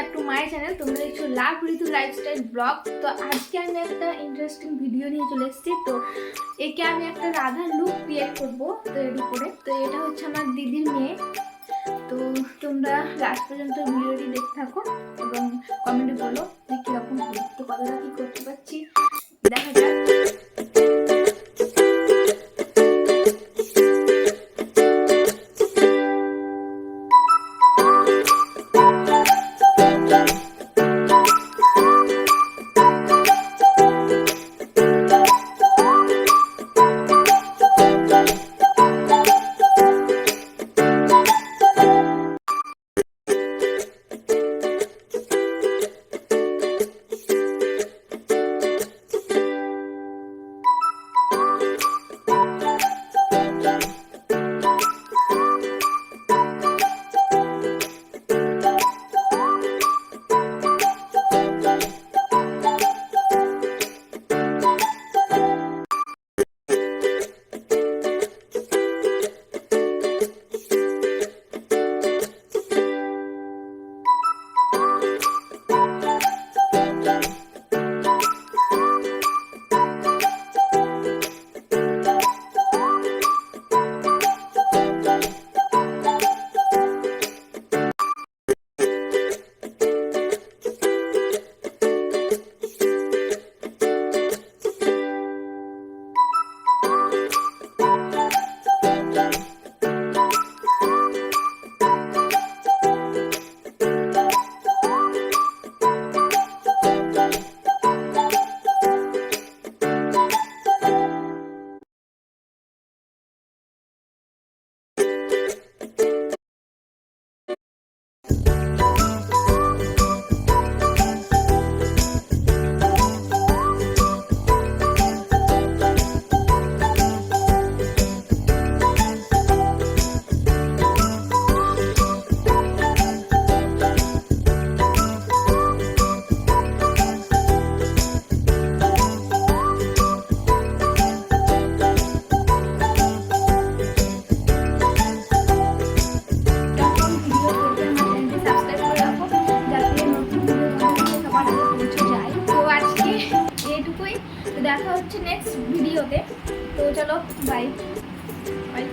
Back to my channel. তোমরা দেখছো লাভ ঋতু lifestyle blog. তো আজকে আমি একটা ইন্টারেস্টিং ভিডিও নিয়ে চলে এসেছি। তো একে আমি একটা রাধার লুক ক্রিয়েট করবো তৈরি করে। তো এটা হচ্ছে আমার দিদির মেয়ে। তো তোমরা লাস্ট পর্যন্ত ভিডিওটি দেখতে থাকো এবং কমেন্টে বলো যে কীরকম হলো, তো কতটা কী করতে পারছি দেখা যাক। দেখা হচ্ছে নেক্সট ভিডিওতে। তো চলো বাই বাই।